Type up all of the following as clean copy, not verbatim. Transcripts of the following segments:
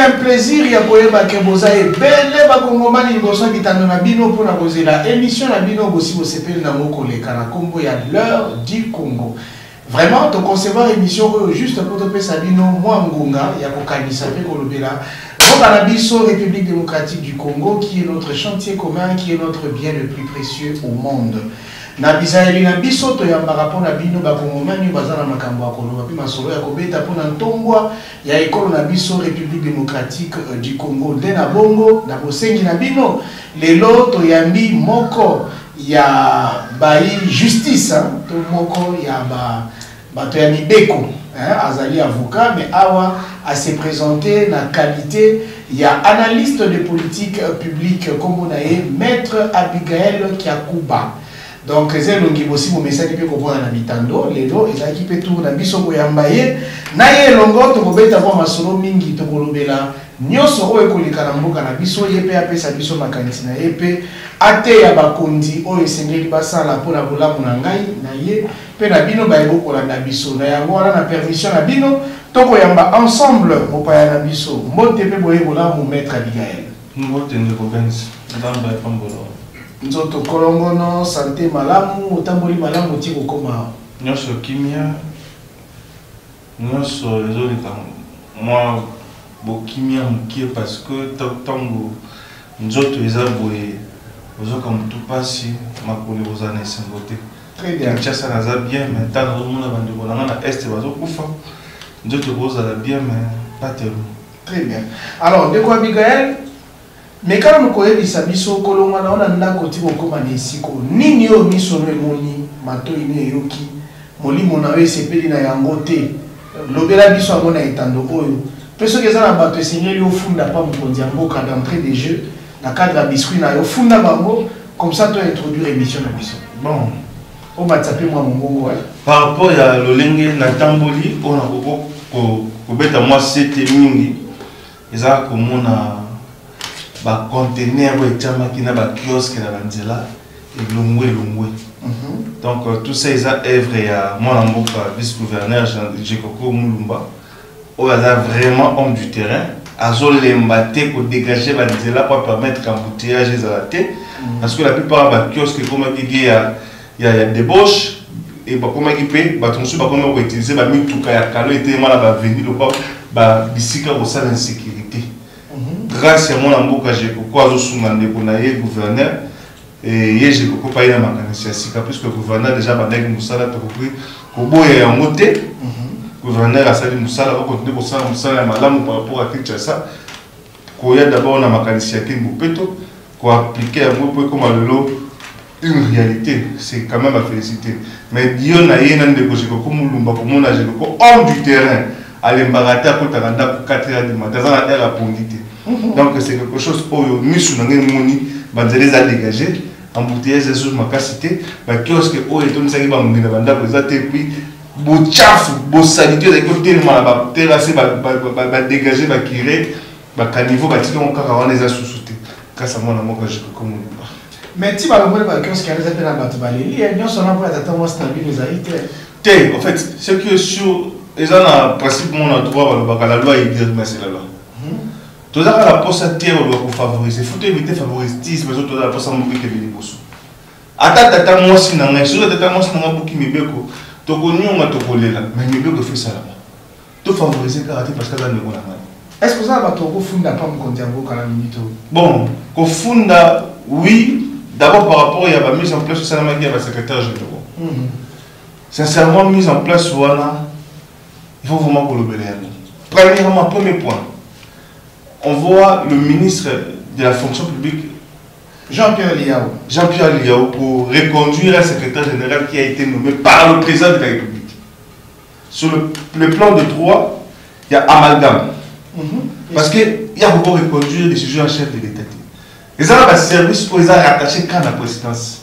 un plaisir ya koyeba ke boza ebele bakongomani liboso kitando na bino mpona kozela émission na bino bosi bosepeli na mokoleka na kombo ya l'heure du Congo. Vraiment, to concevoir émission juste pour te pesa bino mwa ngunga ya kokanisa pe kolobela la biso République démocratique du Congo qui est notre chantier commun, qui est notre bien le plus précieux au monde. Na bisaeli na biso to yamba rapport na bino bakongomani bazana makambo akoloba pe masolo ya kobeta pona ntongwa ya ekolo na biso République démocratique du Congo de na bongo na bosengi na bino lelo to yambi moko ya bai justice to moko ya bato ya mibeko azali avocat mais awa a se présenter na qualité ya analyste de politique publique comme on a maître Abigail Kiakuba. Donc c'est longi aussi mon message pe ko bona na mitando lelo ezaki pe tour na biso ko yambaye na ye longo to ko beta bo masolo mingi to kolobela nyoso o ekolika na mboka na biso yepe apesa biso makanisi na yepe ate ya bakondi o esengeli basala pona bolamu na ngai na ye pe na bino ba ebo kolanda biso na yango wana na permission na bino to ko yamba ensemble mopaya na biso mbote pe boye bolamu maître Abigail mbote ndeko Benz ndamba pambolo nzoto kolongono santé malamu utamboli malamu tiko koma nyoso kimia nyoso ezolika moi bo kimia mukie parce que tango nzoto eza boye ozoka mutu pasi makole ozana esengote très bien chasa naza bien mais tango mona bande bolanga na est bazokufa nzoto kozala bien mais pas tellement très bien alors ndeko Abigail mais quand nous connaissons biso kolonga na ona ndako ti kokoma na esiko nini yo miso no emoni mato ine yoki molimo na we sepeli na yango te lobela biso amona etando oyo peso ke za na bato esengeli ofunda pa mokonzi ya mboka d'entrée des jeux na cadre ya biscuit na yo funda bango comme ça to introduire émission na biso bon o matsape mwa mongongo ouais par rapport ya lolenge na tamboli ona ko beta moi c'était mingi eza komona ba conteneur ou etamaki na ba kiosque na banzela et longwe donc tout ça est œuvre ya mon mboka vice-gouverneur Jekoko Mulumba o a vraiment homme du terrain azolemba te ko dégager banzela pour permettre qu'embouteillage ezalate parce que la plupart ba kiosque comme qui ya débauche et ba comme qui pe ba tonsu ba comme ko utiliser ba mituka ya kalo était mala ba venir le ba bisika au sein d'insécurité. Grâce à mon amour que j'ai beaucoup de gouverneur et j'ai beaucoup parlé dans ma candidature puisque le gouverneur déjà bandé Moussala te compris Koboya en moté gouverneur a sali Moussala va continuer pour ça Moussala malamu par rapport à Kinshasa koya d'abord dans ma candidature Kimbupeto ko appliquer à moi comme une réalité c'est quand même à féliciter mais Dieu n'a rien de que j'ai beaucoup Mulumba comme on a j'ai beaucoup homme du terrain à l'embarata pour t'arrêter pour 4h du matin dans la pondité. Donc c'est quelque chose où nous sommes moni banzeli za dégager embouteillage des choses ma capacité ba kiosque où est on s'arrive à monter la banda pour ça puis bo chafu bo sanité de côté na ba terrasse ba dégager ba kiré ba caniveau ba tiko on kaka wana za sous-souté grâce à moi na moka je comme mais ti ba le ba kiosque ya za pena bato baleli et nous on a pas tata moi stable les aïté en fait ce qui est sûr ils ont un principe mon droit la loi et dire mais c'est la loi. Tout ça la poste terre doit favoriser. Il faut éviter favoritisme mais tout la poste en mobile qui vient bosso. Ata moi si nanga sur tata moi si nanga buki mibeko. To konyo nga to kolela mais mibeko fait ça là. To favoriser karaté parce que là ne kona. Est-ce que ça va to ko funda pas mon kondiango kala minito? Bon, ko funda oui, d'abord par rapport à la mise en place de ça la secrétaire général. Sincèrement mise en place voilà il faut vraiment que le premièrement, premier point, on voit le ministre de la fonction publique, Jean-Pierre Liao, pour reconduire un secrétaire général qui a été nommé par le président de la République. Sur le plan de droit, il y a amalgame. Parce qu'il y a beaucoup reconduire les décisions en chef de l'État. Les gens ont un service pour les rattacher quand la présidence.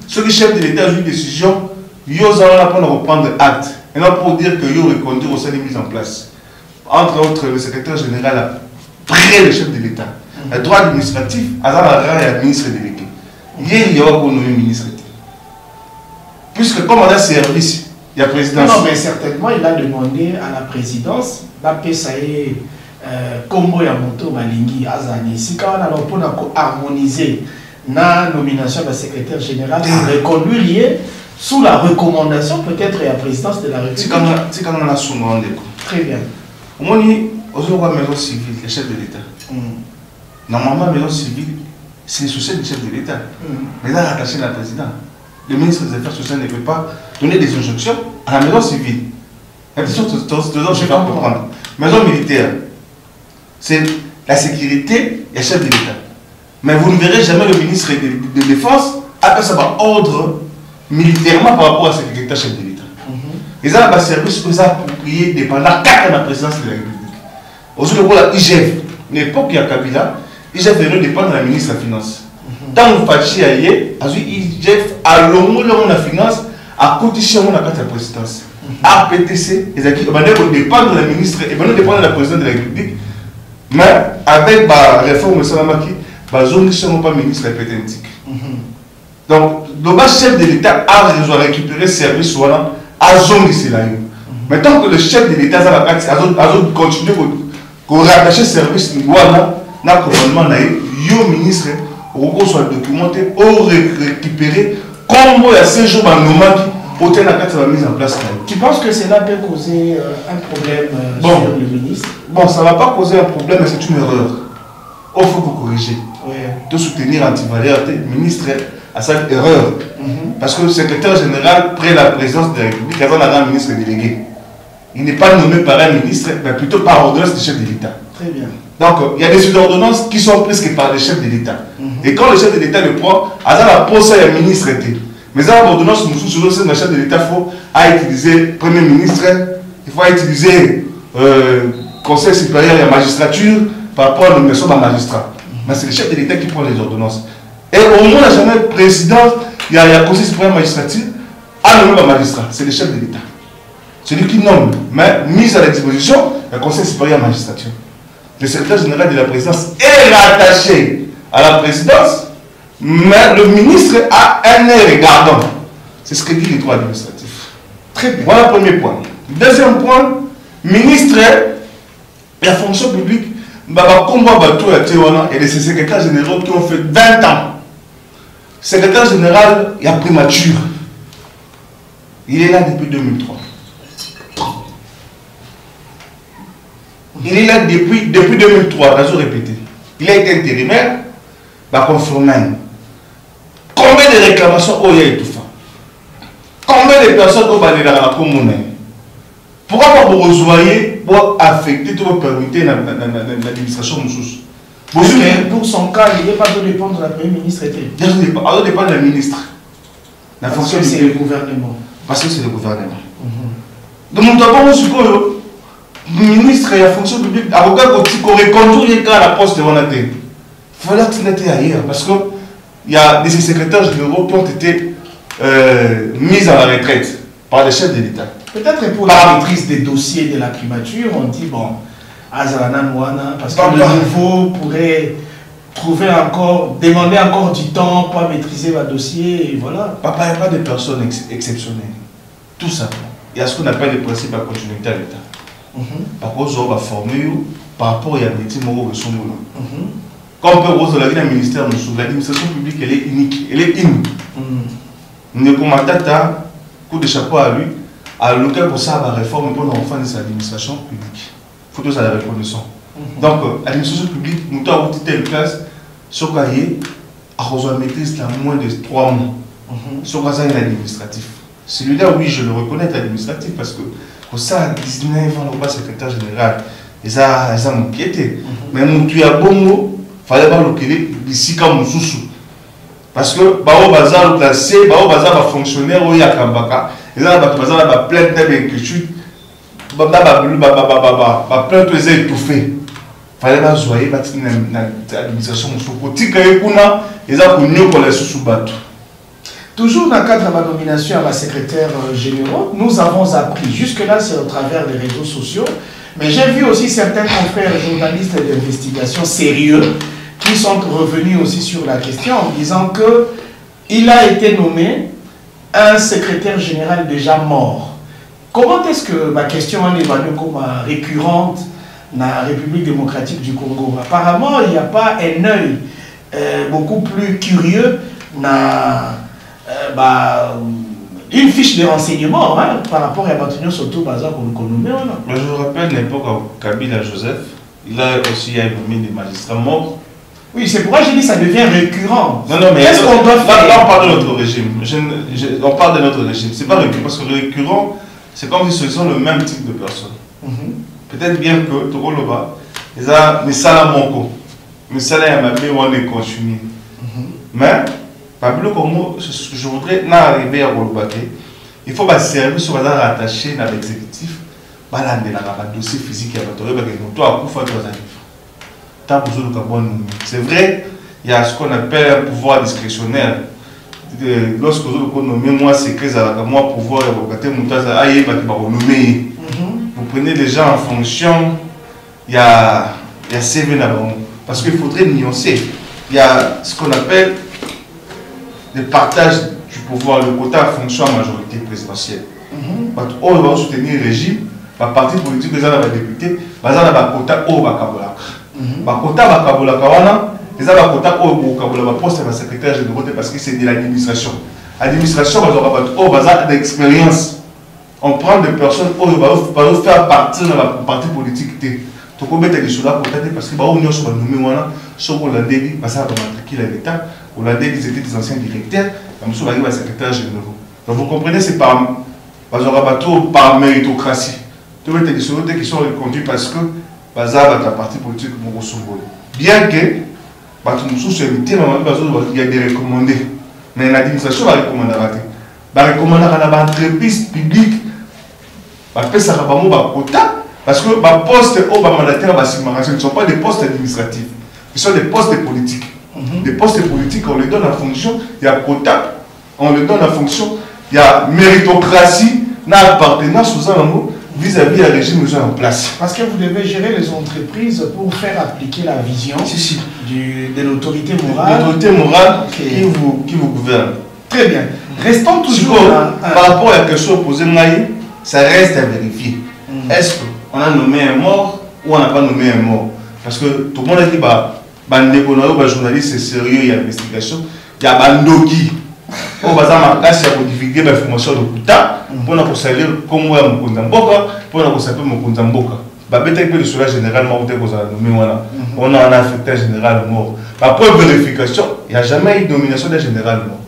Ceux qui chef de l'État ont eu une décision, ils ont reprendre acte. Et non pour dire que il y a reconduire au sein des mises en place. Entre autres, le secrétaire général après le chef de l'État. Le droit administratif, à la ministre délégué. Il y a un ministre. Puisque comme on a service, il y a président. Non, mais certainement, il a demandé à la présidence d'appeler ça combo ya moto balingi azani si quand on a pour harmoniser la nomination de secrétaire général reconduire sous la recommandation peut-être la présidence de la République. C'est quand on a souvent très bien. Au moins, aux maison civile, les chefs de l'État. Normalement, la maison civile, c'est le souci du chef de l'État. Mais là, rattaché à la présidente, le ministre des Affaires sociales ne peut pas donner des injonctions à la maison civile. La question, je vais pas comprendre. Maison militaire, c'est la sécurité et le chef de l'État. Mais vous ne verrez jamais le ministre de Défense après ça va ordre militairement par rapport à ce secrétaire chef de l'État. Ils ont un service qui est approprié dépendant de la présidence de la République. Aujourd'hui, la IGF, l'époque il y a Kabila, IGF dépend de la ministre de la Finance. Tant que Fachi a eu, IGF a l'homme de la Finance, a cotisé à la présidence. APTC, ils dépendent de la ministre et dépendent de la présidente de la République. Mais avec la réforme de Salamaki, ils ne sont pas ministre répététique. Donc, le chef de l'État a récupéré le service à zone ici. Mais tant que le chef de l'État a continué à rattacher le service dans le gouvernement, le ministre soit documenté pour récupérer comment il y a 5 jours pour la mise en place. Tu penses que cela peut causer un problème sur le ministre? Bon, ça ne va pas causer un problème, mais c'est une erreur. Il faut corriger. De soutenir l'antivaleur, le ministre a cette erreur. Parce que le secrétaire général, près la présidence de la République, avant un ministre délégué. Il n'est pas nommé par un ministre, mais plutôt par ordonnance du chef de l'État. Très bien. Donc, il y a des ordonnances qui sont prises par le chef de l'État. Et quand le chef de l'État le prend, il y a la poste à un ministre. Mais dans l'ordonnance, nous sommes le chef de l'État, il faut utiliser le Premier ministre, il faut utiliser le Conseil supérieur et la magistrature par rapport à la nomination d'un magistrat. Mais c'est le chef de l'État qui prend les ordonnances. Et au moins, la jamais président, il y a le Conseil supérieur et la magistrature, a nommé un magistrat. C'est le chef de l'État. C'est lui qui nomme. Mais mise à la disposition, le Conseil supérieur et la magistrature. Le secrétaire général de la présidence est rattaché à la présidence. Mais le ministre a un œil regardant. C'est ce que dit le droit administratif. Très bien. Voilà le premier point. Deuxième point, ministre et la fonction publique, et les secrétaires généraux qui ont fait 20 ans. Secrétaire général, il y a primature. Il est là depuis 2003. Il est là depuis 2003, je répété. Il a été intérimaire, confirmé. Combien de réclamations il y a tout fait? Combien de personnes ont été dans la commune? Pourquoi pas vous rejoindre pour affecter, pour permettre l'administration de pour son cas, il n'est pas de dépendre de la Premier ministre. Il dépend de la ministre. La fonction c'est le gouvernement. Parce que c'est le gouvernement. Donc, nous avons le ministre et la fonction publique, avocat qui reconduit la poste de Wanate. Il fallait qu'il était ailleurs. Parce que il y a des secrétaires généraux qui ont été mis à la retraite par les chefs de l'État. Peut-être pour la maîtrise des dossiers de la primature, on dit bon, Azalana Mouana, parce que le nouveau pourrait demander encore du temps pour maîtriser le dossier, et voilà. Papa, il n'y a pas de personnes exceptionnelles. Tout simplement. Il y a ce qu'on appelle le principe de continuité à l'État. Par contre, on va former par rapport à l'administration publique. Comme on peut voir la ministère, l'administration publique, elle est unique, elle est unique. Nous avons un coup de chapeau à lui, à l'occasion pour ça, la réforme pour l'enfant de cette administration publique. Il faut tous la reconnaissance. Donc, l'administration publique, nous avons dit telle place, sur quoi il est, à rejoindre maîtrise dans moins de 3 mois. Sur quoi ça est administratif. Celui-là, oui, je le reconnais, administratif, parce que pour ça, 19 ans, le secrétaire général, ils ont m'inquiété. Mais mon tu as bon mot, il fallait pas le ici comme sous. Parce que Bao Bazar le placé, Bao Bazar va fonctionnaire au Yakambaka, ils ont plein d'inquiétudes, plein de étouffés. Il fallait pas jouer l'administration. Ils ont connu pour les sous-bateaux. Toujours dans le cadre de ma nomination à ma secrétaire générale, nous avons appris, jusque-là c'est au travers des réseaux sociaux, mais j'ai vu aussi certains confrères journalistes d'investigation sérieux qui sont revenus aussi sur la question en disant qu'il a été nommé un secrétaire général déjà mort. Comment est-ce que ma question en évalue comme récurrente la République démocratique du Congo. Apparemment, il n'y a pas un œil beaucoup plus curieux une fiche de renseignement hein, par rapport à Matignon Soto Bazar qu'on connaît. Je vous rappelle l'époque à Kabila Joseph, il a aussi nommé des magistrats morts. Oui, c'est pourquoi j'ai dit que ça devient récurrent. Non, non, mais qu'est-ce qu'on doit faire? Là, on parle de notre régime. On parle de notre régime. C'est pas récurrent, parce que le récurrent, c'est comme si ce sont le même type de personnes. Peut-être bien que Togoloba, ils ont mis ça là mon co. Mais ça là, on est continué. Mais, Pablo Congo, je voudrais arriver à Golobake. Il faut que service soit rattaché à l'exécutif. Dossier physique et c'est vrai, il y a ce qu'on appelle un pouvoir discrétionnaire. Lorsque vous nommez moi secret, moi pouvoir vous prenez les gens en fonction, il y a CV parce qu'il faudrait nuancer. Il y a ce qu'on appelle le partage du pouvoir, le quota en fonction de la majorité présidentielle. On va soutenir le régime, le parti politique, les députés, les quota au Bakabolaka. Quota Bakabolaka, les quota au Bakabolaka, poste de secrétaire général parce que c'est de l'administration. L'administration, ils ont d'expérience. On prend des personnes qui vont faire partie de la partie politique. Tu peux mettre des choses là parce que on a nommé sur Hollandais, parce que matricule à l'État, Hollandais, ils étaient des anciens directeurs, comme ça, ils sont secrétaire général. Donc vous comprenez, c'est par méritocratie. Tu peux mettre des choses qui sont reconduites parce que la partie politique bien que il y a des recommandés, mais l'administration va recommander. Va recommander à l'entreprise publique, va faire ça quota. Parce que les postes au mandataire ce ne sont pas des postes administratifs, ce sont des postes politiques. Des postes politiques, on les donne en fonction, il y a quota, on les donne en fonction, il y a méritocratie, il y a appartenance aux animaux vis-à-vis du régime mis en place. Parce que vous devez gérer les entreprises pour faire appliquer la vision de l'autorité morale. L'autorité morale qui vous gouverne. Très bien. Restons toujours par rapport à la question posée, ça reste à vérifier. Est-ce qu'on a nommé un mort ou on n'a pas nommé un mort? Parce que tout le monde a dit que journaliste c'est sérieux, il y a investigation. Il y a Bandoki. On va divulguer l'information de Kuta pour saluer comment on a pour saluer Mokundamboka. Peut-être que le soleil généralement on a un affecté général mort. Après vérification, il n'y a jamais eu de nomination d'un général mort.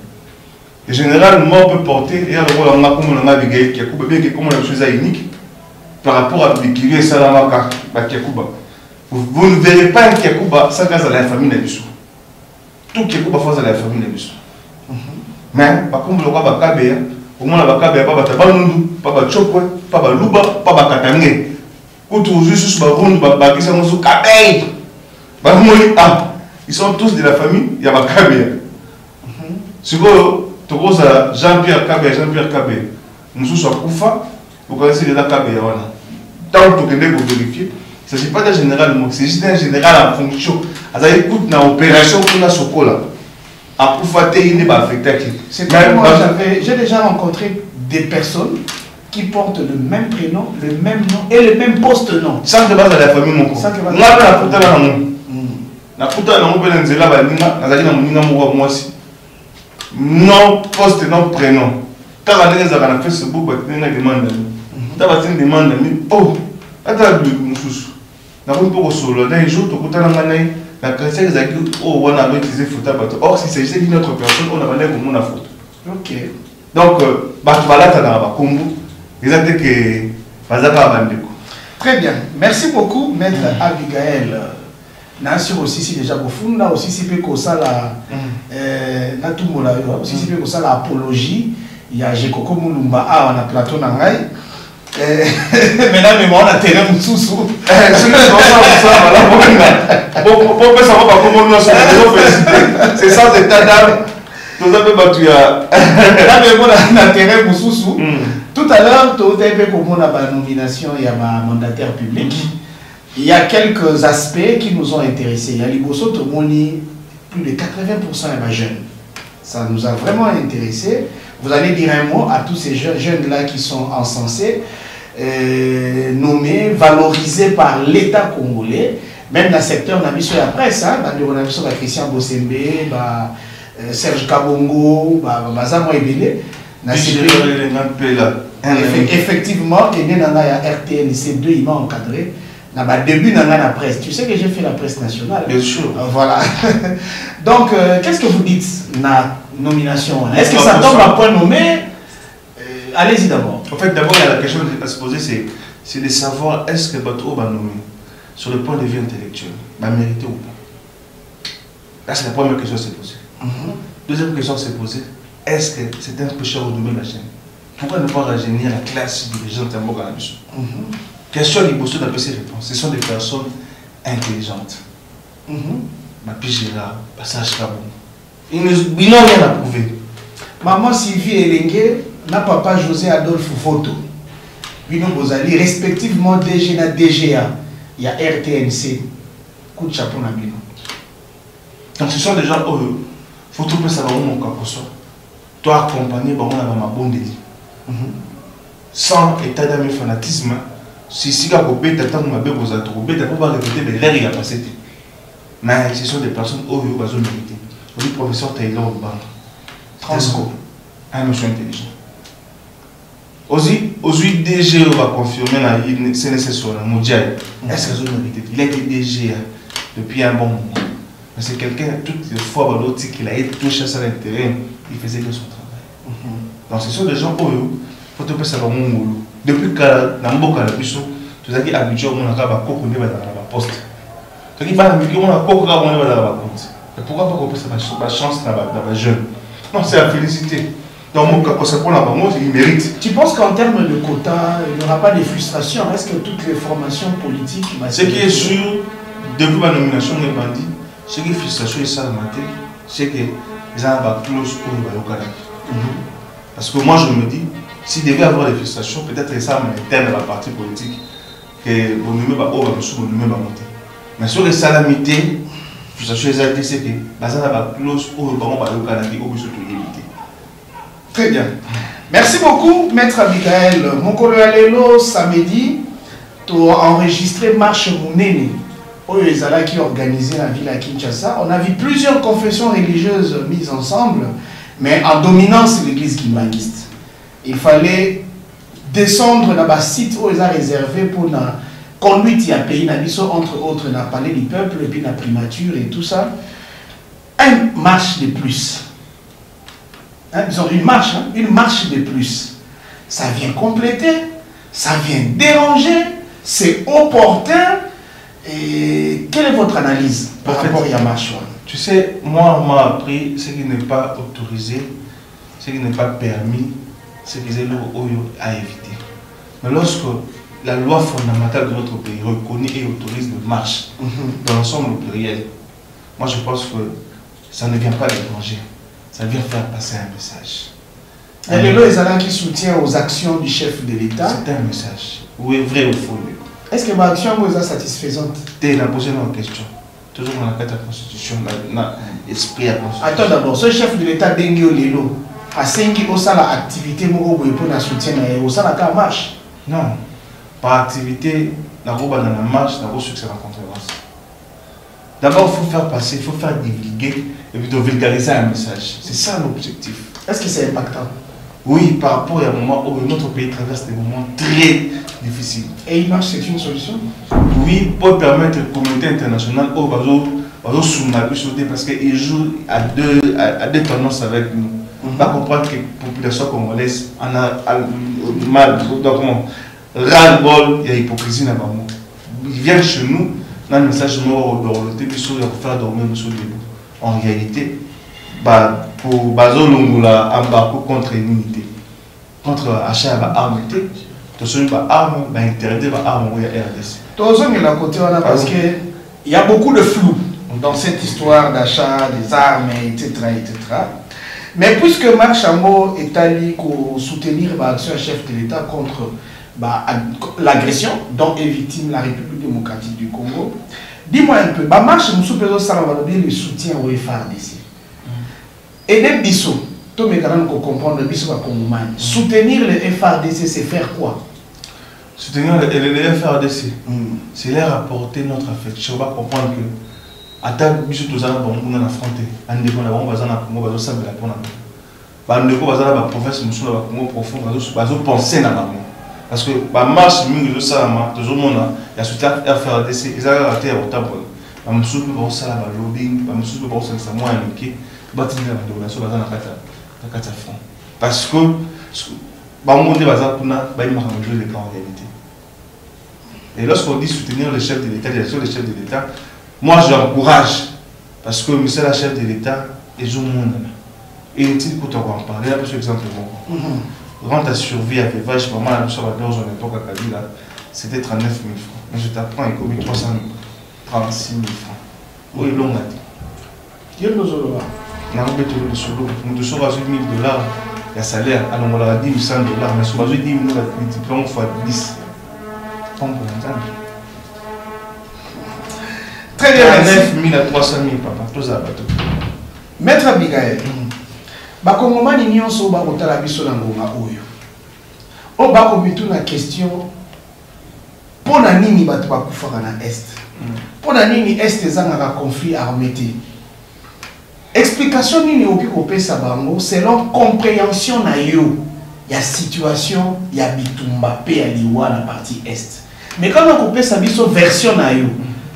Le général mort peut porter, et alors on a comme on a dit qu'il y a comme la chose unique par rapport à Bikiri et Salamaka, vous ne verrez pas un Kiakuba sans grâce à la famille Nabiso. Tout Kiakuba face à la famille Nabiso. Mais, par contre, le roi Bakabé, au moins la Bakabé, pas Batabandu, pas Bachokwe, pas Baluba, pas Bakatangé. Quand tu joues sur Baroun, Bakissan, Kabé. Ils sont tous de la famille, il y a Bakabé. Si vous avez Jean-Pierre Kabé, nous sommes à Koufa, vous connaissez déjà Kabé. Tant que vous vérifier, il ne s'agit pas d'un général, c'est juste un général en fonction. Vous avez écouté dans l'opération qu'on a sur Kola. C'est comme moi, j'ai déjà rencontré des personnes qui portent le même prénom, le même nom et le même poste-nom. Sans que base à la famille, mon corps. Non, poste, non, prénom. Quand on a fait Facebook, on a demandé. Oh, attends, on a solo. Un jour, la chrétienne a dit, oh, on a utilisé photo. Or, si c'est une autre personne, on a valé comme on a photo. Ok. Donc, très bien. Merci beaucoup, Maître Abigail. Nancy aussi, si déjà vous là aussi, si peut ça la Natumola, aussi si peut ça la apologie. Il y a Jekoko Mulumba, on a Plateau Nangai. Maintenant, mais moi, on a terrain sous. C'est ça, c'est ta dame. Tout à l'heure, tu as vu comment la nomination, il y a ma mandataire public. Il y a quelques aspects qui nous ont intéressés. Il y a Liboso Tomoni, plus de 80% de jeunes. Ça nous a vraiment intéressés. Vous allez dire un mot à tous ces jeunes-là qui sont encensés. nommé, valorisé par l'État congolais, même dans le secteur de la presse, hein, on a vu Christian Bossembe, Serge Kabongo, Bazamo Ebele. Effectivement, il y a RTNC 2, il m'a encadré. Dans le début de la presse, tu sais que j'ai fait la presse nationale. Bien sûr. Voilà. Donc, qu'est-ce que vous dites la nomination? Est-ce que ça tombe à point nommé? Allez-y d'abord. En fait, d'abord, il y a la question à se poser, c'est de savoir est-ce que Bato va nommer sur le point de vue intellectuel, va mériter ou pas. Là, c'est la première question à se poser. Deuxième question à se poser, est-ce que c'est un péché à redoubler la chaîne? Pourquoi ne pas rajeunir la classe dirigeante à Mogadiscio? Question de Bosso d'après ces réponses. Ce sont des personnes intelligentes. Mapi Gérard, Passage Kabon. Ils n'ont rien à prouver. Maman Sylvie Elengue, na papa José Adolphe Voto. Bino Bozali, respectivement DG na DGA. Il y a RTNC. Coup de chapeau na Bino. Donc ce sont des gens, il faut tout faire savoir mon cas pour soi. Toi accompagné, on a ma bonne délit. Sans état d'âme et fanatisme, si tu as coupé, tu as coupé, tu as pas répéter, mais l'air il a passé. Mais ce sont des personnes qui ont mérité. Le professeur Taylor Bang, Transco, un monsieur intelligent. Aussi, DG va confirmer la CNSS mondial. Est-ce qu'ils ont mérité? Il a été DG depuis un bon moment. Mais c'est quelqu'un, toutes les fois, l'autre qui a été touché sur le terrain, il faisait que son travail. Donc ce sont des gens qui faut te passer savoir mon moulou. Depuis que dans mon cas, tu as dit habitué à mon accord, on va la poste. Tu as dit on a pourquoi pas qu'on puisse avoir la chance dans la jeune? Non, c'est à féliciter. Dans mon cas, il mérite. Tu penses qu'en termes de quotas, il n'y aura pas de frustration? Est-ce que toutes les formations politiques... Ce qui est sûr, depuis ma nomination, on m'a dit, ce qui est frustration et ça, c'est que les gens ont close pour le Canada. Parce que moi, je me dis, s'il devait y avoir des frustrations, peut-être que ça m'interne à la partie politique, que vous ne va monter. Mais sur les salamités, frustration, c'est que les gens ont close pour le Canada, Très bien. Merci beaucoup, Maître Abigail. Mon collègue samedi, tu as enregistré Marche Mounene. Qui a organisé la ville à Kinshasa. On a vu plusieurs confessions religieuses mises ensemble, mais en dominance l'église kimbanguiste. Il fallait descendre dans le site où ils ont réservé pour la conduite à pays entre autres dans le palais du peuple et puis la primature et tout ça. Une marche de plus. Disons une marche de plus. Ça vient compléter, ça vient déranger, c'est opportun. Et quelle est votre analyse par rapport à marche? Tu sais, moi, on m'a appris ce qui n'est pas autorisé, ce qui n'est pas permis, ce qui est à éviter. Mais lorsque la loi fondamentale de notre pays reconnaît et autorise le marche dans l'ensemble pluriel, moi je pense que ça ne vient pas déranger, ça vient faire passer un message. Et les lois qui soutient aux actions du chef de l'État. C'est un message, oui, vrai ou faux. Est-ce que ma action est satisfaisante? Tu as posé une question. Toujours dans la constitution, dans l'esprit de la constitution. Attends d'abord, ce chef de l'État Dengio Lelo a 5 ans l'activité pour la soutien et au la marche. Non, par activité, dans la marche, dans le succès de la conférence. D'abord, il faut faire passer, il faut faire divulguer et puis de vulgariser un message. C'est ça l'objectif. Est-ce que c'est impactant? Oui, par rapport à un moment où notre pays traverse des moments très difficiles. Et il marche, c'est une solution? Oui, pour permettre aux communautés internationales parce qu'ils jouent à deux tendances avec nous. Pas comprendre que la population congolaise en a mal, ras-le-bol, il y a hypocrisie là-bas. Ils viennent chez nous, dans le message mort pour faire dormir nous sur debout. En réalité, pour embarquer contre l'unité, contre achat d'armes, armes, interdire les armes au RDC. Parce qu'il y a beaucoup de flou dans cette histoire d'achat des armes, etc. Mais puisque Marc Chambo est allé soutenir l'action chef de l'État contre l'agression dont est victime la République démocratique du Congo, dis-moi un peu, marche nous le soutien au FARDC. Et même Bissot, tout le monde comprendre le Bissot va soutenir le FARDC, c'est faire quoi? Soutenir les FRDC, c'est leur apporter notre affection. On va comprendre que, à table, nous sommes en affronté. On va province, nous sommes profond, nous penser dans l'amour. Parce que la marche, nous sommes toujours il y a soutien FRDC, ils ont raté à votre table. Nous sommes tous les lobbying, nous sommes tous les moyens qui bâtiment de la relation dans la front. Parce que, et lorsqu'on dit soutenir le chef de l'État, direction des chefs de l'État, moi j'encourage. Parce que monsieur le chef de l'État est au monde. Et il dit qu'on en parler, là, par exemple, rente à survie à Pévage, maman, la mission à l'époque à Kabila, c'était 39 000 francs. Mais je t'apprends, il coûte 36 000 francs. Oui, l'on a dit. Il y a nos euros. On a un peu de solo. Nous sommes à 8 000 $. Il y a salaire, alors on a 10 100 $, mais sur 10 000 $, multiplions fois 10. Très bien, 9 000 à 300 000, papa. Tout ça, bateau. Maître Abigail, bakongomani nyonso bakotala biso na ngonga oyo. O bakomitu na question pona nini bato bakufaka na est. Pona nini est ezanga conflit armé te. Explication nini oki kopesa bango selon compréhension na yo ya situation ya bitumba pe ya liwa na partie est. Mais quand on kopesa biso version na yo,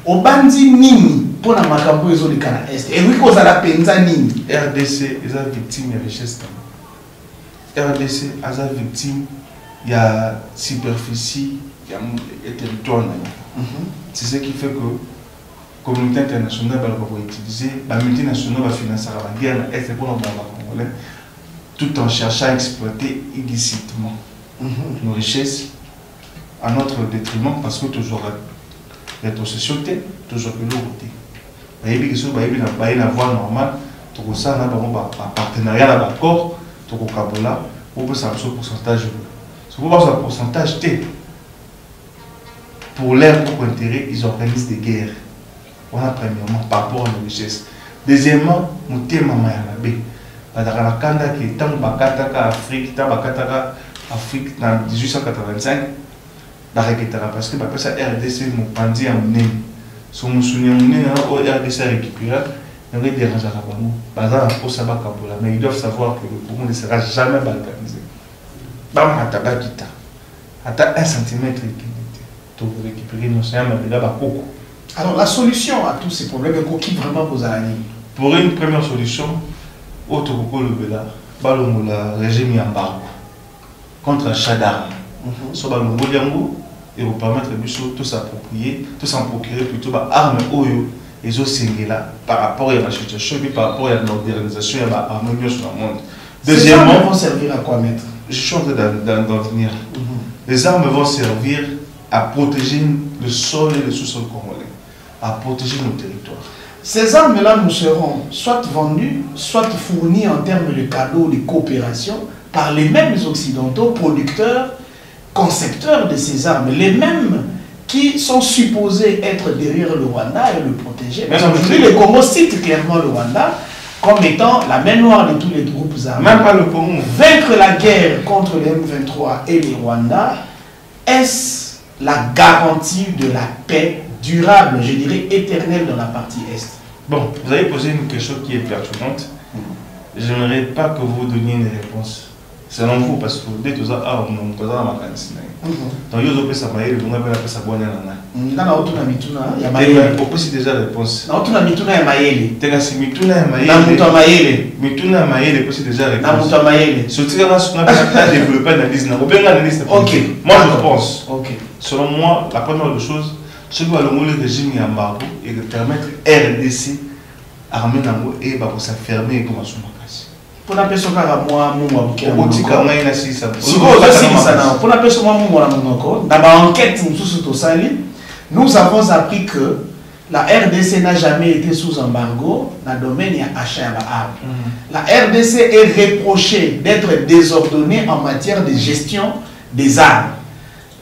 obandi nini pour na makambo ezolika na est. Et oui kozala penza nini. RDC est victime de richesse. RDC est victime de superficie, de territoire. C'est ce qui fait que la communauté internationale va utiliser, la multinationale va financer la guerre à l'est pour les Congolais, tout en cherchant à exploiter illicitement nos richesses à notre détriment, parce que toujours la société, toujours que l'autre. Il y a une voie normale, tout ça, un partenariat d'accord, tout le Kabola, pour que ça soit un pourcentage. C'est pour ça un pourcentage T. Pour leur propre intérêt, ils organisent des guerres. Voilà, premièrement, par rapport à nos richesses. Deuxièmement, nous sommes en Mayanabe. Parce que tant que Afrique, Afrique, en 1885, parce que ça RDC, nous pendit en Né. Si nous souvenons, RDC a récupéré, nous avons dérangé à la mais ils doivent savoir que le Congo ne sera jamais balkanisé. Attends 1 cm pour récupérer nos océans, mais là, alors la solution à tous ces problèmes est qui vraiment vous a animé. Pour une première solution, autre que le régime embargo contre l'achat d'armes. So balongo diango et vous permettre de tout s'approprier, tout s'en procurer plutôt armes oyo et zo singela par rapport à la situation et par rapport à la modernisation et à l'armée sur le monde. Deuxièmement, ces armes vont servir à quoi, maître? Je suis en train d'en venir. Les armes vont servir à protéger le sol et le sous-sol congolais, à protéger nos territoires. Ces armes-là nous seront soit vendues, soit fournies en termes de cadeaux, de coopération par les mêmes occidentaux, producteurs, concepteurs de ces armes, les mêmes qui sont supposés être derrière le Rwanda et le protéger. Parce qu'aujourd'hui, le Congo cite clairement le Rwanda comme étant la main noire de tous les groupes armés. Même pas le Congo. Vaincre la guerre contre les M23 et les Rwanda, est-ce la garantie de la paix durable, je dirais éternelle dans la partie Est? Bon, vous avez posé une question qui est pertinente. Je n'aimerais pas que vous donniez une réponse. Selon vous, parce que dès que vous avez un peu de temps, donc vous avez ça, vous avez ça, vous avez déjà réponse. Vous avez déjà réponse. Moi je pense, selon moi, la première chose, c'est que le régime est embargo et de permettre RDC armée et s'affermer comme à son place. Pour la personne qui a moi, nous avons appris que la RDC n'a jamais été sous embargo dans le domaine de l'achat d'armes. La RDC est reprochée d'être désordonnée en matière de gestion des armes.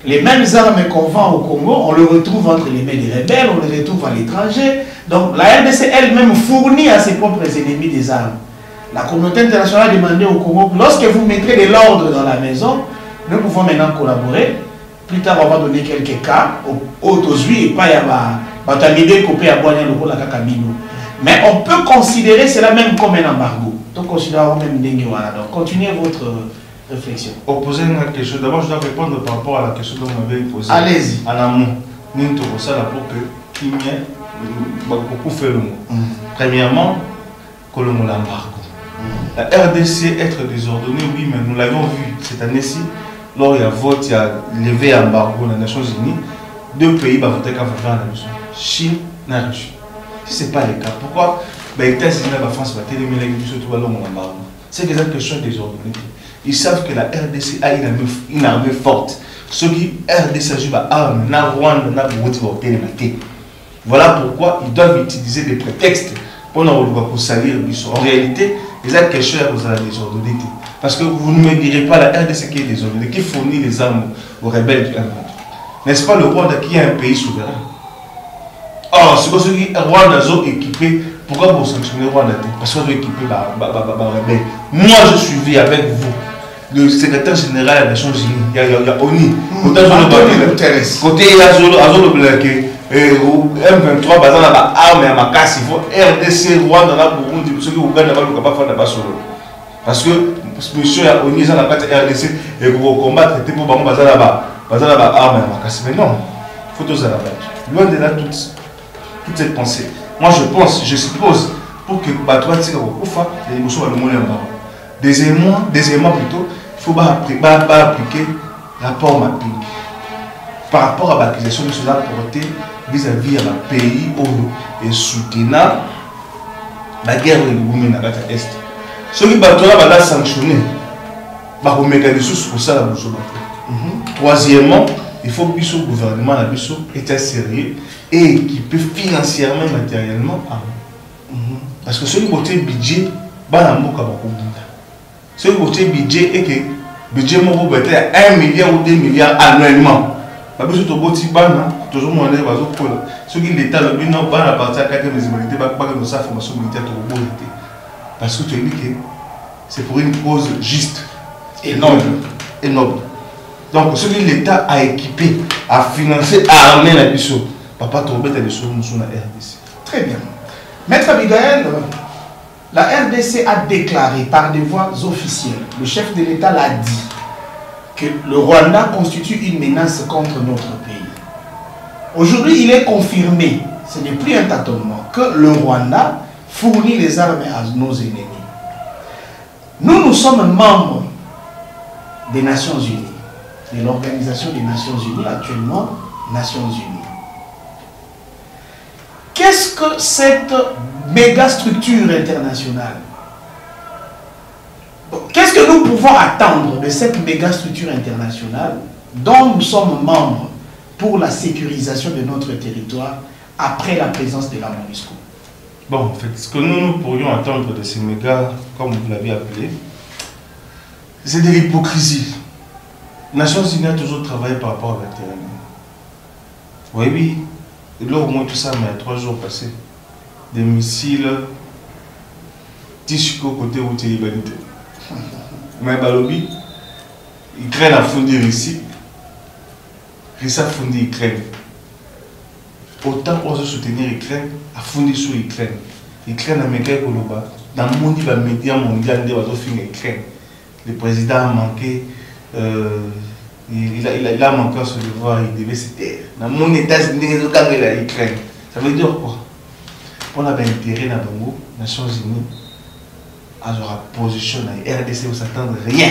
Les mêmes armes qu'on vend au Congo, on les retrouve entre les mains des rebelles, on les retrouve à l'étranger. Donc la RDC elle-même fournit à ses propres ennemis des armes. La communauté internationale a demandé au Congo, lorsque vous mettrez de l'ordre dans la maison, nous pouvons maintenant collaborer Plus tard, on va donner quelques cas. Aujourd'hui, pas y a l'idée qu'on peut avoir la Kakabino. Mais on peut considérer cela même comme un embargo. Donc, considérons même dingue. Donc, continuez votre réflexion. Opposer quelque chose. D'abord, je dois répondre par rapport à la question dont vous m'avez posée. Allez-y. En amont, nous avons ça pour que qu'il y ait beaucoup fait le mot. Premièrement, que le mot l'embargo. La RDC être désordonnée, oui, mais nous l'avons vu cette année-ci. Lors il y a vote, il y a levé embargo dans les Nations Unies. Deux pays vont voter qu'à faire la Russie. Chine et la Russie. Si ce n'est pas le cas, pourquoi les États-Unis et la France vont téléméler avec surtout l'embargo? C'est que c'est question désordonnée. Ils savent que la RDC a une armée forte. Ceux qui RDC jouent à armes, na Rwanda, na Burundi vont téléméter. Voilà pourquoi ils doivent utiliser des prétextes pour nous salir. En réalité, il y a quelque chose à la désordonnée. Parce que vous ne me direz pas la RDC qui est désordonnée, qui fournit les armes aux rebelles du M23. N'est-ce pas le Rwanda qui est un pays souverain? Or, ce que le Rwanda a équipé, pourquoi vous sanctionnez le Rwanda? Parce qu'on doit équiper les rebelles. Moi, je suivi avec vous le secrétaire général des Nations Unies. Il y a ONU. Côté il y a Zolo M23, bazar na armes et ma casse, il faut RDC, Rwanda, Burundi, ceux qui Ouganda ne pas faire solo. Parce que monsieur a ONU, ça n'a pas été RDC et pour combattre, c'était pour bazar là-bas, armes et ma casse. Mais non, il faut tous à la base. Loin de là, toute cette pensée. Moi je suppose, pour que Batoua tire au Koufa, les émotions vont le mouler en bas. Deuxièmement plutôt, il faut pas appliquer rapport mapping. Par rapport à l'accusation de cela portée vis-à-vis d'un pays où est soutenant la guerre de l'Oumé dans l'Est. Ceux qui va sanctionner, va remettre des sources pour ça. Troisièmement, il faut que le gouvernement soit sérieux et équipé financièrement et matériellement. Parce que ceux qui ont le budget, ceux qui ont le budget et que le budget est 1 milliard ou 2 milliards annuellement. Parce que toujours ceux qui l'État le bilan va partir à 4 municipalités, pas que nos formations militaires parce que tu dis que c'est pour une cause juste et noble. Donc ceux qui l'État a équipé, a financé, a armé la mission, papa tombe à des choses sur la RDC. Très bien. Maître Abigaël, la RDC a déclaré par des voies officielles, le chef de l'État l'a dit, que le Rwanda constitue une menace contre notre pays. Aujourd'hui, il est confirmé, ce n'est plus un tâtonnement, que le Rwanda fournit les armes à nos ennemis. Nous sommes membres des Nations Unies, de l'Organisation des Nations Unies, actuellement Nations Unies. Qu'est-ce que cette méga structure internationale? Qu'est-ce que nous pouvons attendre de cette méga structure internationale dont nous sommes membres pour la sécurisation de notre territoire après la présence de la MONUSCO? Bon, en fait, ce que nous pourrions attendre de ces méga, comme vous l'avez appelé, c'est de l'hypocrisie. Les Nations Unies ont toujours travaillé par rapport à la terre. Oui, et là au moins tout ça, mais il y a 3 jours passés, des missiles, Tishko côté routier égalité. Mais Balobi, Ukraine a fondé Russie, Russie a fondé Ukraine. Autant on se soutenir Ukraine, a fondé sur Ukraine. Ukraine a mis quelques loba. Dans le monde, il va média mondial de Ukraine. Le président a manqué, il a manqué à ce devoir, il devait se taire. Dans le monde, États-Unis, il a Ukraine. Ça veut dire quoi? On a intérêt dans les Nations Unies à leur position dans la RDC, vous s'attendez rien.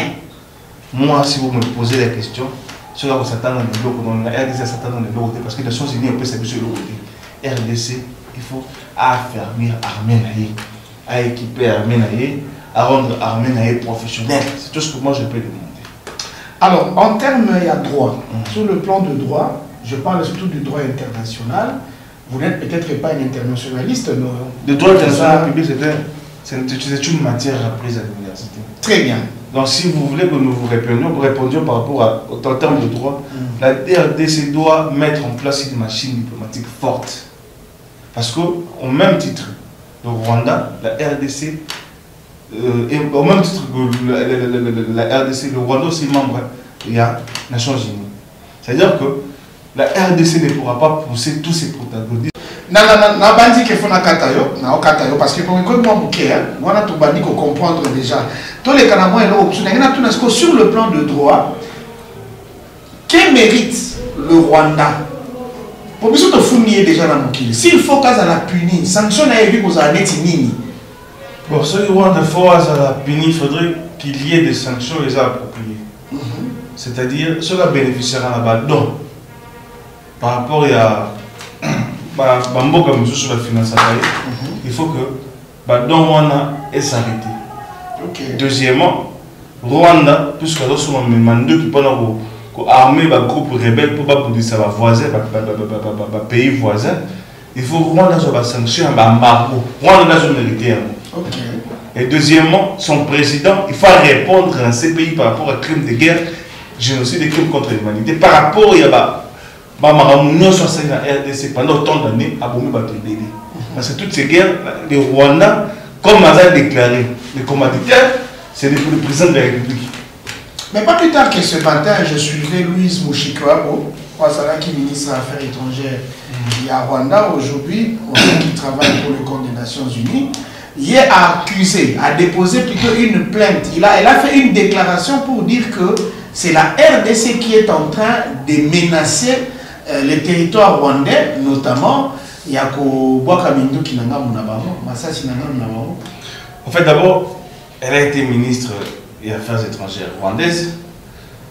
Moi, si vous me posez la question, ceux-là vous s'attendent dans le bloc, dans la RDC s'attend dans le bloc, parce que les Nations Unies, on peut s'appuyer sur le côté. RDC, il faut affermir l'armée, à équiper l'armée, à rendre l'armée professionnelle. C'est tout ce que moi je peux demander. Alors, en termes, il y a droit. Sur le plan de droit, je parle surtout du droit international. Vous n'êtes peut-être pas un internationaliste, non? Le droit international public, c'est une matière apprise à l'université. Très bien. Donc, si vous voulez que nous vous répondions par rapport au terme de droit, la RDC doit mettre en place une machine diplomatique forte. Parce qu'au même titre, le Rwanda, la RDC, et au même titre que la RDC, le Rwanda aussi membre, il y a Nations Unies. C'est-à-dire que la RDC ne pourra pas pousser tous ses protagonistes. Na bandi ke fona katayo, na okatayo parce que pour moi bouquet, on a tout bandi ko comprendre déjà. Tous les canamons et l'option, sur le plan de droit, que mérite le Rwanda? Pour besoin de fournir déjà la mokili. S'il faut qu'à la punir, sanction n'a eu aux années nini. Bon, ce Rwanda faut à la punir, il faudrait qu'il y ait des sanctions les appropriées. C'est-à-dire, cela bénéficiera là-bas. Donc, par rapport à Bamboka sur la finance, il faut que Rwanda ait s'arrêter. Deuxièmement, Rwanda, puisque nous sommes demandés qui peuvent armer les groupes rebelles pour pas ça va voisin, pays voisin, il faut Rwanda soit sanctionné un embargo. Rwanda doit mériter. Et deuxièmement, son président, il faut répondre à ces pays par rapport à crimes de guerre, génocide et crimes contre l'humanité. Par rapport à l'Union sur la RDC pendant autant d'années, à Boumé Batébélé. Parce que toutes ces guerres, les Rwandais, comme Mazal déclaré, les commanditaires, c'est le président de la République. Mais pas plus tard que ce matin, je suivais Louise Mushikwabo, qui est ministre des Affaires étrangères. Il y a Rwanda aujourd'hui, qui travaille pour le compte des Nations Unies. Il est accusé, a déposé plutôt une plainte. Elle a fait une déclaration pour dire que c'est la RDC qui est en train de menacer les territoires rwandais, notamment en fait, d'abord, elle a été ministre des Affaires étrangères rwandaise.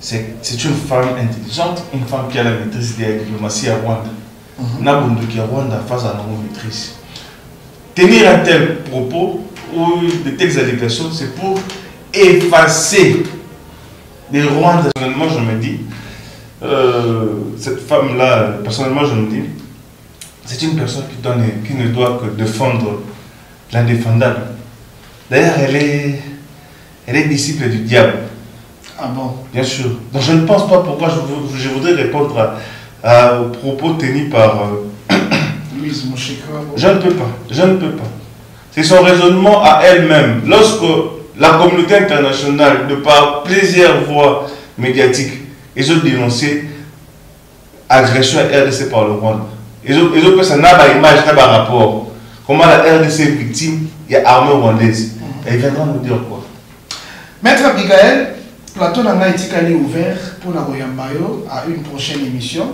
C'est une femme intelligente, une femme qui a la maîtrise de la diplomatie à Rwanda. Nabundu qui a Rwanda face à la maîtrise. Tenir un tel propos ou de telles allégations, c'est pour effacer les Rwandais. Personnellement, je me dis, cette femme-là, personnellement, je me dis, c'est une personne qui ne doit que défendre l'indéfendable. D'ailleurs, elle est disciple du diable. Ah bon? Bien sûr. Donc je ne pense pas pourquoi je voudrais répondre aux propos tenus par Louise Mushikwabo. Je ne peux pas. C'est son raisonnement à elle-même. Lorsque la communauté internationale, de par plusieurs voies médiatiques, ils ont dénoncé l'agression à la RDC par le Rwanda. Ils ont fait ça, n'a pas image, n'a pas rapport. Comment la RDC est victime, il y a armée rwandaise. Et ils viendront nous dire quoi? Maître Abigail, plateau n'a été ouvert pour la Royambayo à une prochaine émission.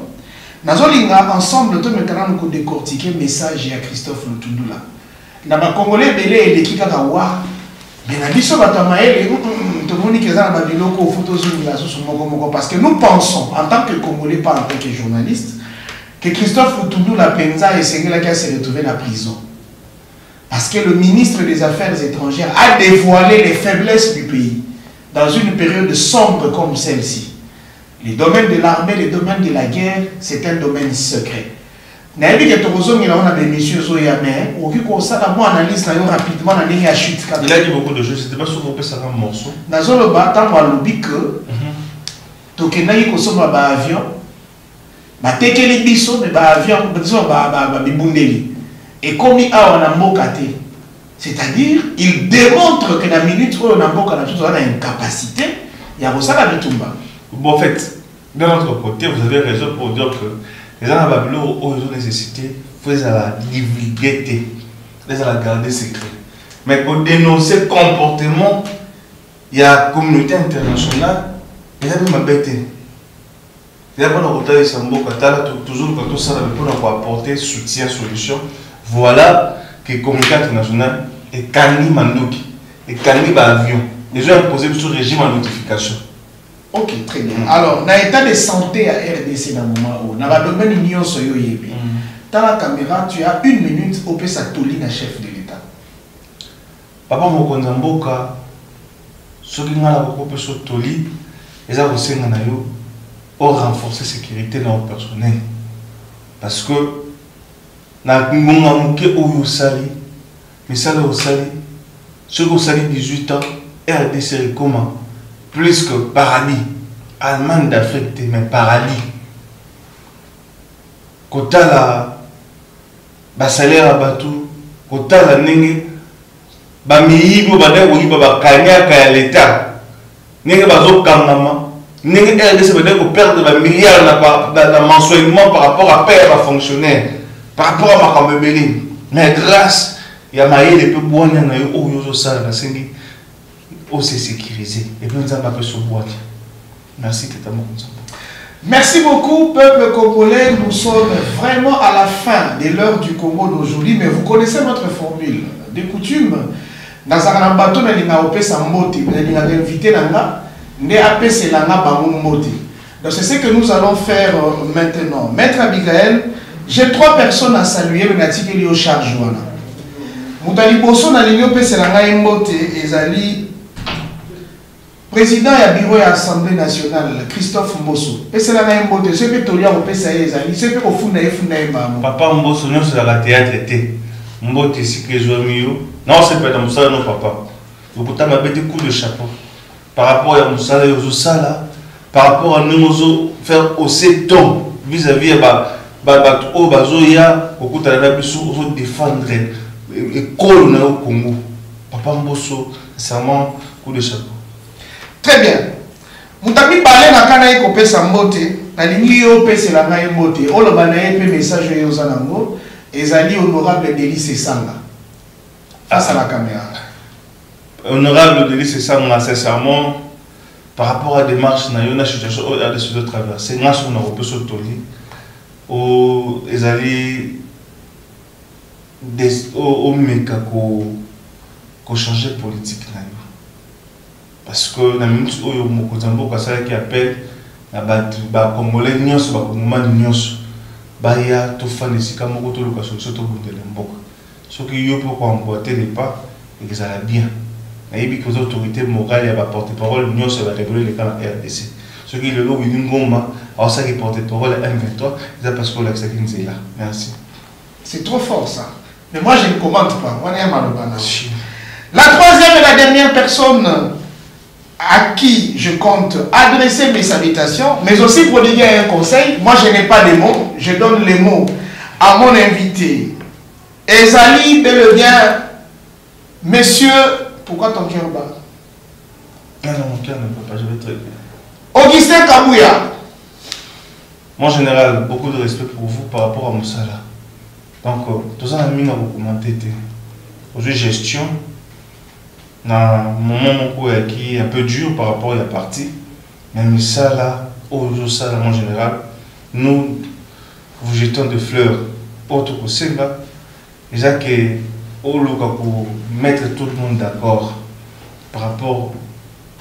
Nazolinga ensemble, nous avons décortiqué le message à Christophe Lutundula. Dans les Congolais, belé et l'équipe à Kawa. Mais la mission va t'amailler, parce que nous pensons, en tant que Congolais, pas en tant que journaliste, que Christophe Lutundula Penza et Sengelaka s'est retrouvé dans la prison. Parce que le ministre des Affaires étrangères a dévoilé les faiblesses du pays dans une période sombre comme celle-ci. Les domaines de l'armée, les domaines de la guerre, c'est un domaine secret. Il a dit beaucoup de choses, c'était pas souvent que ça un morceau. Et comme il a un mbokaté, c'est-à-dire, il démontre que la minute où on a une capacité, il y a ça la bitumba. Bon, en fait, de notre côté, vous avez raison pour dire que les gens ont nécessité, il faut la divulguer, les la garder secret. Mais pour dénoncer le comportement, il y a la communauté internationale, il y a même bêté. Il y a pas de toujours quand tout ça pour apporter soutien, solution. Voilà que la communauté internationale est calmi Mandoki, est calmi l'avion. Les gens ont imposé sur le régime en notification. Ok, très bien. Alors, dans l'état de santé à RDC dans le moment où, dans le domaine de l'Union Soyoye, dans la caméra, tu as 1 minute au Pessatoli, le chef de l'État. Papa Mokonzamboka, ceux qui ont la Pessatoli, ils ont aussi renforcer la sécurité dans le personnel. Parce que, na ngonga muke oyo sali misala osali ceux qui sali 18 ans RDC comment plus que paradis Allemagne d'Afrique mais paradis kotala ba salaire abatu kotala ndenge ba miyibo bade oyiba ba kanya ka l'état ndenge bazo kangama RDC va perdre des milliards de mensuellement par rapport à payer à fonctionnaire, par rapport à ma camélie. Mais grâce, il y a maillé les peu bois, il y a eu ça, c'est sécurisé. Et puis nous avons appelé ce bois. Merci, Tata Mokonza. Merci beaucoup, peuple congolais. Nous sommes vraiment à la fin de l'heure du Congo d'aujourd'hui, mais vous connaissez notre formule de coutume. Dans un bateau, nous avons invité donc c'est ce que nous allons faire maintenant. Maître Abigail, j'ai 3 personnes à saluer, mais je vais au charge. Moutali Bosso na l'Union Mbote ezali président du bureau de l'Assemblée nationale, Christophe Mbosso. Et c'est la Mbote, c'est que Tolia au PSA ezali, c'est que au fond Papa Mbosso, non, c'est la théâtre été. Mbote, c'est que je mieux. Non, c'est pas dans ça, non, papa. Vous pouvez m'abattre coup de chapeau. Par rapport à Moussala et aux Sala, par rapport à nous faire aussi ton vis-à-vis de Bazoya, au défendre l'école au Congo. Papa Mbosso, c'est vraiment coup de chapeau. Très bien. Moutami parle na kana eko pesa mbote, na lingi yo pesa la ngai mbote. Olo banaye pe message yo zanango, ezali honorable Délice Sanga. Face à la caméra. Honorable Délice Sanga, sincèrement, par rapport à des marches, il y a une situation à des traverser. Nous avons un peu sauté au ezali au meka ko changer politique na yo. Parce que na minute oyo mokozambo ka sala qui appelle na ba congolais nyonso ba congolais nyonso ba ya to fane sika moko to luka solution to bundele mboka. Ce qui yo pour emboîter les pas et que ça va bien. Et puis que les autorités morales et porte-parole l'Union se va révéler les cas de RDC. Ce qui est le lot où il y a une gomma, alors ça qui est porte-parole à M23, c'est parce que l'accès qui est là. Merci. C'est trop fort ça. Mais moi je ne commente pas. La troisième et la dernière personne à qui je compte adresser mes salutations, mais aussi prodiguer un conseil. Moi je n'ai pas les mots, je donne les mots à mon invité. Ezali, bel et bien, monsieur. Pourquoi ton cœur bat? Non, mon cœur ne bat pas, je vais très bien. Augustin Kabouya. Mon général, beaucoup de respect pour vous par rapport à Moussala. Donc, tout ça, on a commenté. Aujourd'hui, gestion, dans un moment qui est un peu dur par rapport à la partie, mais Moussala, aujourd'hui, ça, mon général, nous vous jetons des fleurs. Autre que c'est là, déjà que pour mettre tout le monde d'accord par rapport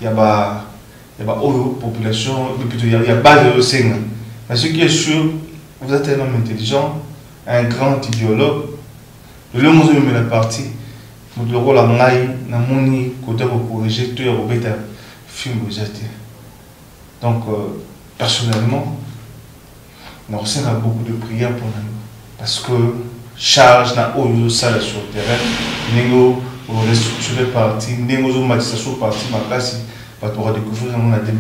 à la population, il y a base de l'océan. Mais ce qui est sûr, vous êtes un homme intelligent, un grand idéologue. Le monde de la partie, nous devons la maille, la moni, côté pour corriger tout et remettre un film aux jetés. Donc, personnellement, nous avons beaucoup de prières pour nous. Parce que charge na oyo sala sur le terrain ningo restructurer parti ningo matisation parti makasi va pouvoir découvrir en 2023.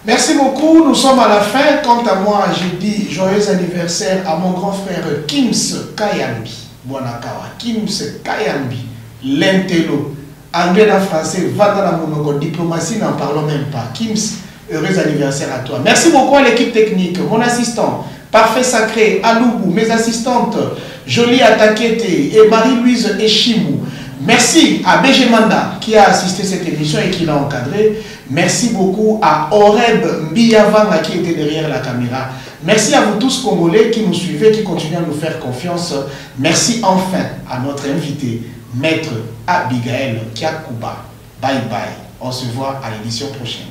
Merci beaucoup, nous sommes à la fin. Quant à moi, je dis joyeux anniversaire à mon grand frère Kims Kayambi Bonakawa. Kims Kayambi l'intello anglais en français va dans la monoko diplomatie, n'en parlons même pas. Kims, heureux anniversaire à toi. Merci beaucoup à l'équipe technique, mon assistant Parfait Sacré, Aloubou, mes assistantes, Jolie Atakete et Marie-Louise Eshimou. Merci à BG Manda qui a assisté à cette émission et qui l'a encadré. Merci beaucoup à Oreb Mbiyavanga qui était derrière la caméra. Merci à vous tous Congolais qui nous suivez, qui continuez à nous faire confiance. Merci enfin à notre invité, Maître Abigail Kiakuba. Bye bye. On se voit à l'édition prochaine.